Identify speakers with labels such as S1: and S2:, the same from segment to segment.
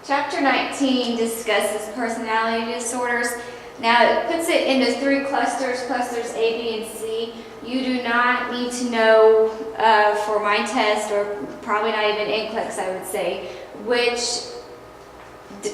S1: Chapter 19 discusses personality disorders. Now it puts it into 3 clusters, clusters A, B, and C. You do not need to know for my test, or probably not even NCLEX, I would say, which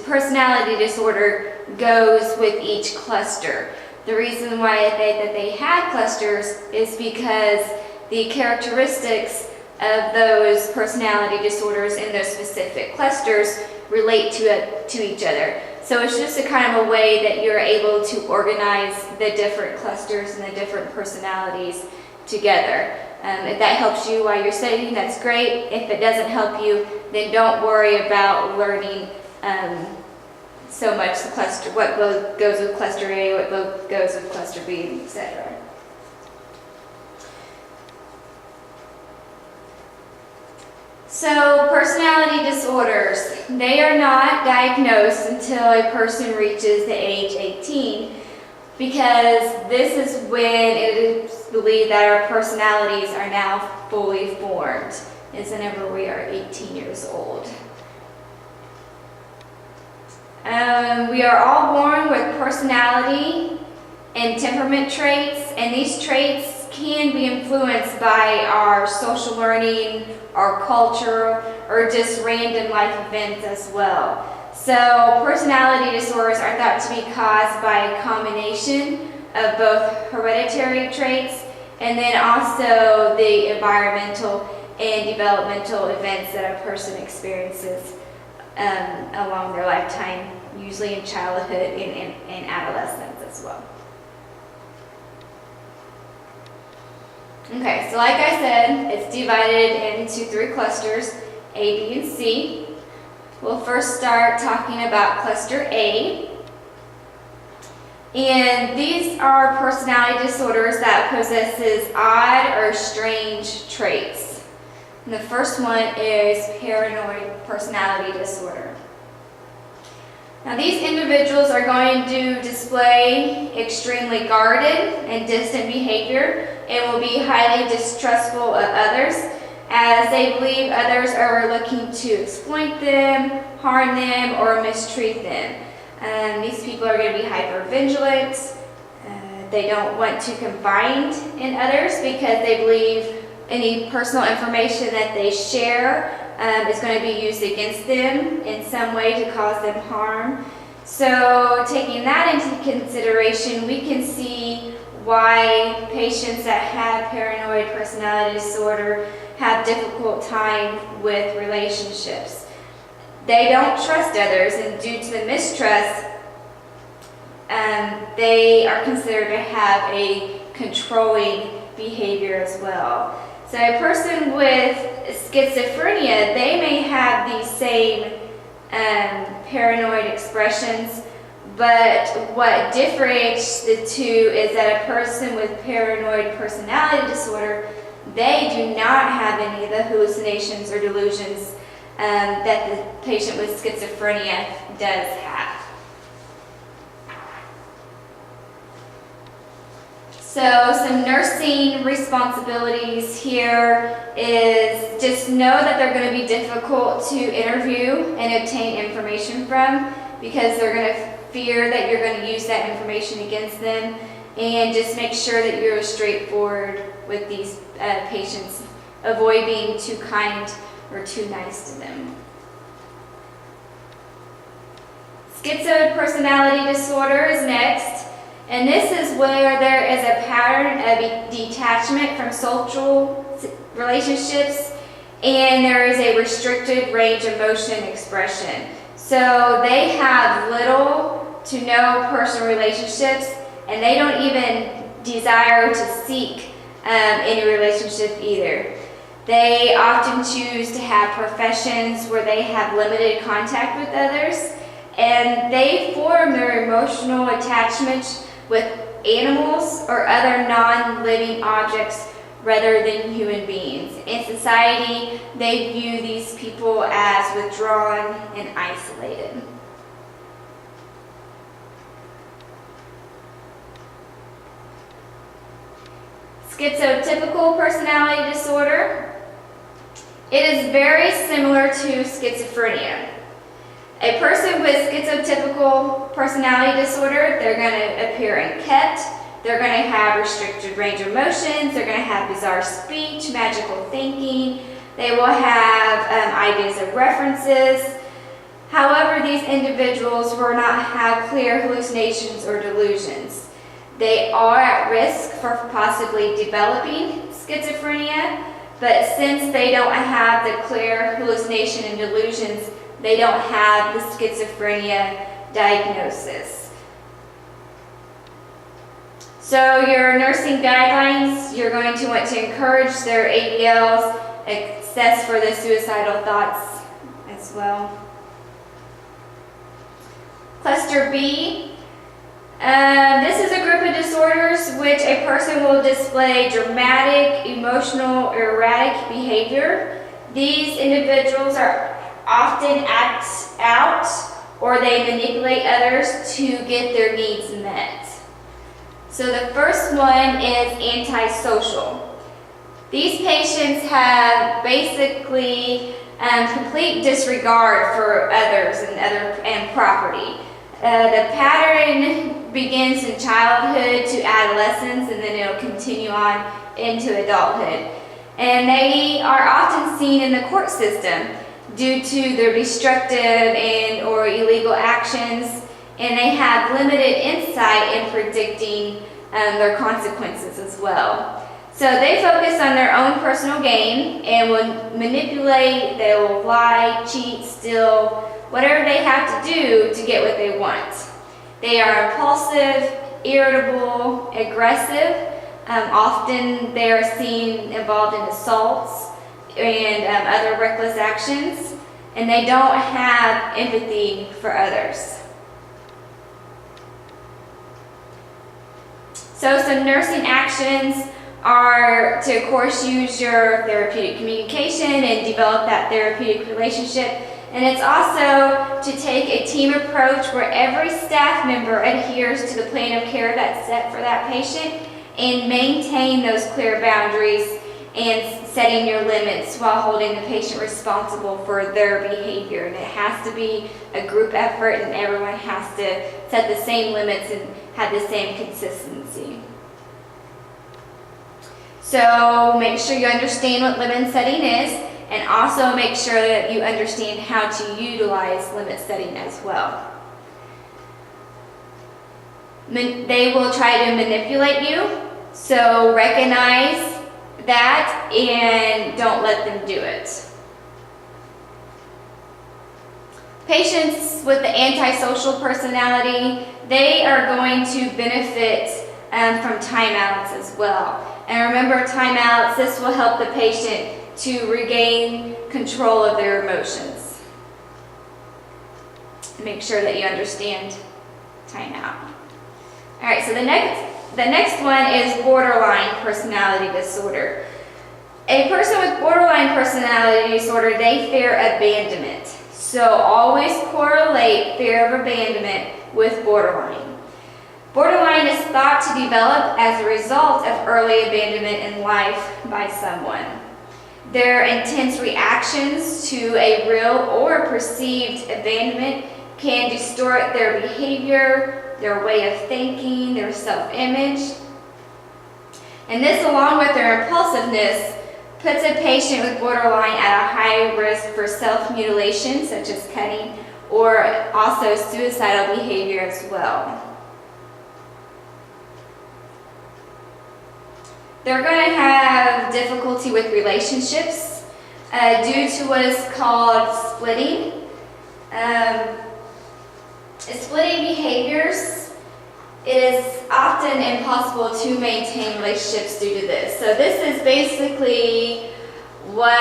S1: personality disorder goes with each cluster. The reason why they had clusters is because the characteristics of those personality disorders in those specific clusters relate to each other. So it's just a kind of a way that you're able to organize the different clusters and the different personalities together. If that helps you while you're studying, that's great. If it doesn't help you, then don't worry about learning so much the cluster, what goes with cluster A, what goes with cluster B, etc. So personality disorders, they are not diagnosed until a person reaches the age 18, because this is when it is believed that our personalities are now fully formed, is whenever we are 18 years old. We are all born with personality and temperament traits, and these traits can be influenced by our social learning, our culture, or just random life events as well. So personality disorders are thought to be caused by a combination of both hereditary traits and then also the environmental and developmental events that a person experiences along their lifetime, usually in childhood and adolescence as well. Okay, so like I said, it's divided into 3 clusters, A, B, and C. We'll first start talking about cluster A. And these are personality disorders that possesses odd or strange traits. And the first one is paranoid personality disorder. Now these individuals are going to display extremely guarded and distant behavior and will be highly distrustful of others, as they believe others are looking to exploit them, harm them, or mistreat them. These people are going to be hypervigilant. They don't want to confide in others because they believe any personal information that they share is going to be used against them in some way to cause them harm. So taking that into consideration, we can see why patients that have paranoid personality disorder have difficult time with relationships. They don't trust others, and due to the mistrust, they are considered to have a controlling behavior as well. So a person with schizophrenia, they may have these same paranoid expressions, but what differentiates the two is that a person with paranoid personality disorder, they do not have any of the hallucinations or delusions that the patient with schizophrenia does have. So some nursing responsibilities here is just know that they're going to be difficult to interview and obtain information from, because they're going to fear that you're going to use that information against them, and just make sure that you're straightforward with these patients. Avoid being too kind or too nice to them. Schizoid personality disorder is next, and this is where there is a pattern of detachment from social relationships, and there is a restricted range of motion expression. So they have little to no personal relationships, and they don't even desire to seek any relationship either. They often choose to have professions where they have limited contact with others, and they form their emotional attachments with animals or other non-living objects rather than human beings. In society, they view these people as withdrawn and isolated. Schizotypal personality disorder. It is very similar to schizophrenia. A person with schizotypal personality disorder, they're going to appear unkempt, they're going to have restricted range of motions, they're going to have bizarre speech, magical thinking, they will have ideas of references. However, these individuals will not have clear hallucinations or delusions. They are at risk for possibly developing schizophrenia, but since they don't have the clear hallucination and delusions, they don't have the schizophrenia diagnosis. So your nursing guidelines, you're going to want to encourage their ADLs, assess for the suicidal thoughts as well. Cluster B, this is a group of disorders which a person will display dramatic, emotional, erratic behavior. These individuals are often act out or they manipulate others to get their needs met. So the first one is antisocial. These patients have basically complete disregard for others and property. The pattern begins in childhood to adolescence, and then it'll continue on into adulthood. And they are often seen in the court system due to their destructive and or illegal actions, and they have limited insight in predicting their consequences as well. So they focus on their own personal gain and will manipulate, they will lie, cheat, steal, whatever they have to do to get what they want. They are impulsive, irritable, aggressive. Often they are seen involved in assaults and other reckless actions, and they don't have empathy for others. So some nursing actions are to, of course, use your therapeutic communication and develop that therapeutic relationship. And it's also to take a team approach where every staff member adheres to the plan of care that's set for that patient and maintain those clear boundaries and setting your limits while holding the patient responsible for their behavior. And it has to be a group effort, and everyone has to set the same limits and have the same consistency. So make sure you understand what limit setting is, and also make sure that you understand how to utilize limit setting as well. They will try to manipulate you, so recognize that and don't let them do it. Patients with the antisocial personality, they are going to benefit from timeouts as well. And remember, timeouts, this will help the patient to regain control of their emotions. Make sure that you understand timeout. All right, so the next one is borderline personality disorder. A person with borderline personality disorder, they fear abandonment. So always correlate fear of abandonment with borderline. Borderline is thought to develop as a result of early abandonment in life by someone. Their intense reactions to a real or perceived abandonment can distort their behavior, their way of thinking, their self-image. And this, along with their impulsiveness, puts a patient with borderline at a high risk for self-mutilation, such as cutting, or also suicidal behavior as well. They're going to have difficulty with relationships due to what is called splitting. Splitting behaviors, it is often impossible to maintain relationships due to this. So this is basically what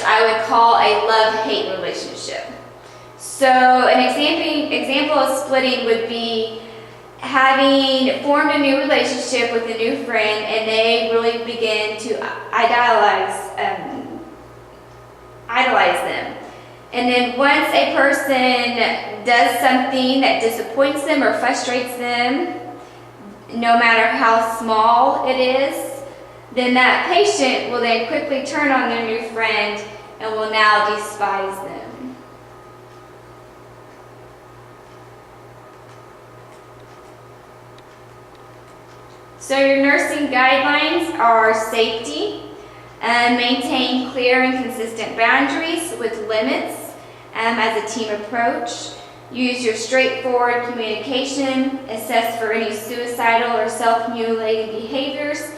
S1: I would call a love-hate relationship. So an example of splitting would be having formed a new relationship with a new friend, and they really begin to idolize them. And then once a person does something that disappoints them or frustrates them, no matter how small it is, then that patient will then quickly turn on their new friend and will now despise them. So your nursing guidelines are safety, maintain clear and consistent boundaries with limits as a team approach, use your straightforward communication, assess for any suicidal or self-mutilating behaviors,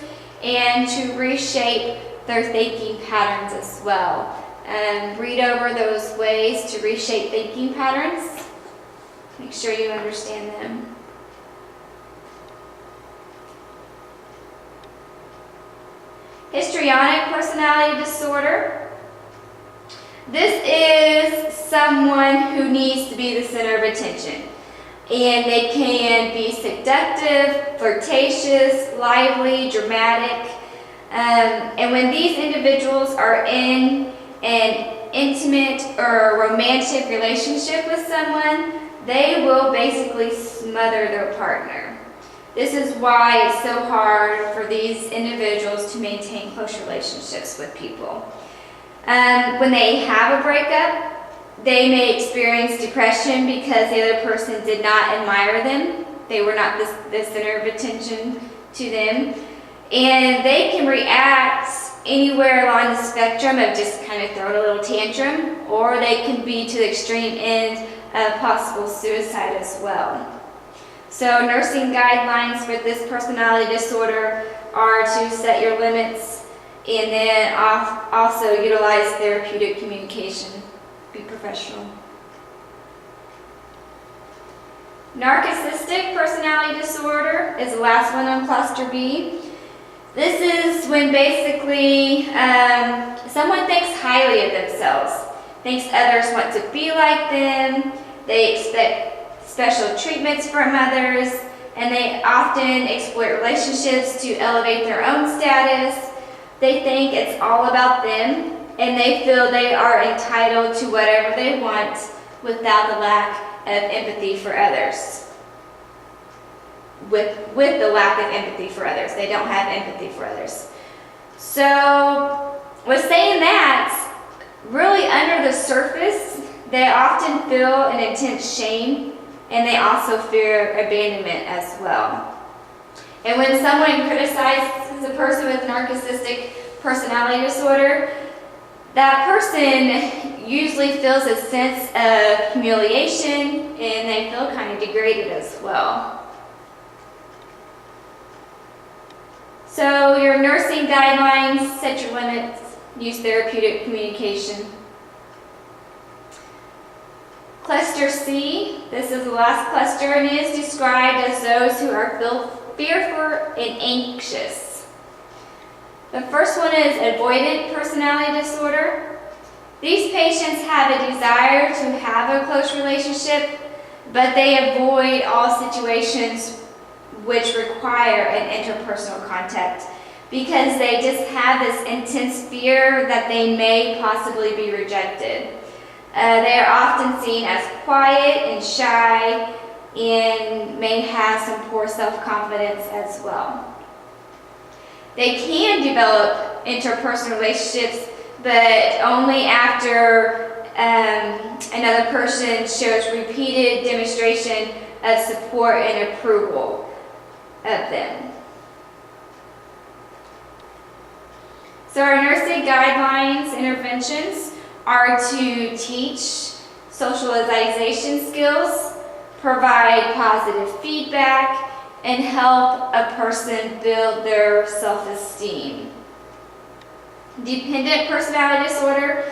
S1: and to reshape their thinking patterns as well. Read over those ways to reshape thinking patterns. Make sure you understand them. Histrionic personality disorder. This is someone who needs to be the center of attention. And they can be seductive, flirtatious, lively, dramatic. And when these individuals are in an intimate or romantic relationship with someone, they will basically smother their partner. This is why it's so hard for these individuals to maintain close relationships with people. When they have a breakup, they may experience depression because the other person did not admire them. They were not the center of attention to them. And they can react anywhere along the spectrum of just kind of throwing a little tantrum, or they can be to the extreme end of possible suicide as well. So nursing guidelines for this personality disorder are to set your limits and then also utilize therapeutic communication. Be professional. Narcissistic personality disorder is the last one on cluster B. This is when basically someone thinks highly of themselves, thinks others want to be like them, they expect special treatments from others, and they often exploit relationships to elevate their own status. They think it's all about them, and they feel they are entitled to whatever they want without the lack of empathy for others. With the lack of empathy for others. They don't have empathy for others. So, with saying that, really under the surface, they often feel an intense shame, and they also fear abandonment as well. And when someone criticizes a person with narcissistic personality disorder, that person usually feels a sense of humiliation, and they feel kind of degraded as well. So your nursing guidelines, set your limits, use therapeutic communication. Cluster C, this is the last cluster, and is described as those who are fearful and anxious. The first one is avoidant personality disorder. These patients have a desire to have a close relationship, but they avoid all situations which require an interpersonal contact because they just have this intense fear that they may possibly be rejected. They are often seen as quiet and shy and may have some poor self-confidence as well. They can develop interpersonal relationships, but only after another person shows repeated demonstration of support and approval of them. So our nursing guidelines interventions are to teach socialization skills, provide positive feedback, and help a person build their self-esteem. Dependent personality disorder.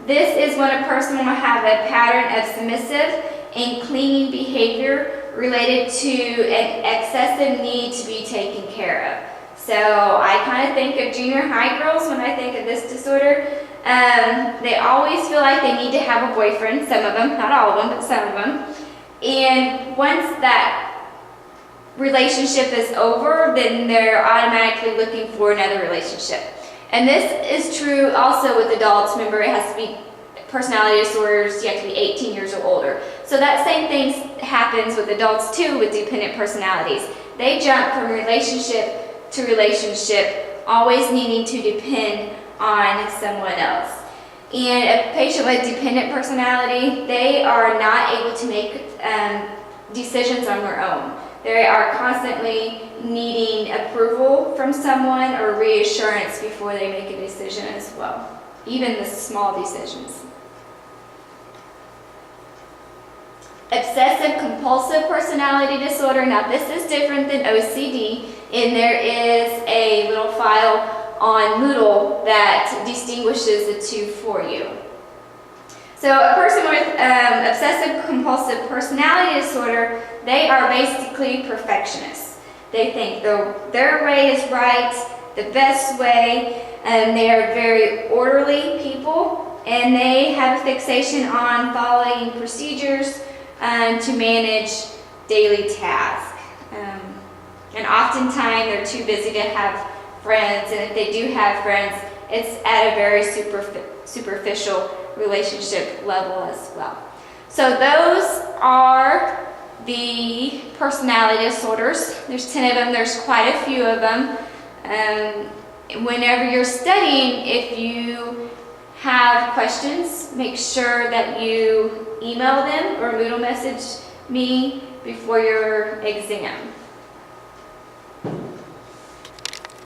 S1: This is when a person will have a pattern of submissive and clinging behavior related to an excessive need to be taken care of. So I kind of think of junior high girls when I think of this disorder. They always feel like they need to have a boyfriend, some of them, not all of them, but some of them. And once that relationship is over, then they're automatically looking for another relationship. And this is true also with adults. Remember, it has to be personality disorders, you have to be 18 years or older. So that same thing happens with adults too with dependent personalities. They jump from relationship to relationship, always needing to depend on someone else. And a patient with dependent personality, they are not able to make decisions on their own. They are constantly needing approval from someone or reassurance before they make a decision as well, even the small decisions. Obsessive compulsive personality disorder. Now this is different than OCD, and there is a little file on Moodle that distinguishes the two for you. So a person with obsessive compulsive personality disorder, they are basically perfectionists. They think their way is right, the best way, and they are very orderly people, and they have a fixation on following procedures to manage daily tasks. And oftentimes they're too busy to have friends, and if they do have friends, it's at a very superficial relationship level as well. So those are the personality disorders. There's 10 of them. There's quite a few of them. Whenever you're studying, if you have questions, make sure that you email them or Moodle message me before your exam.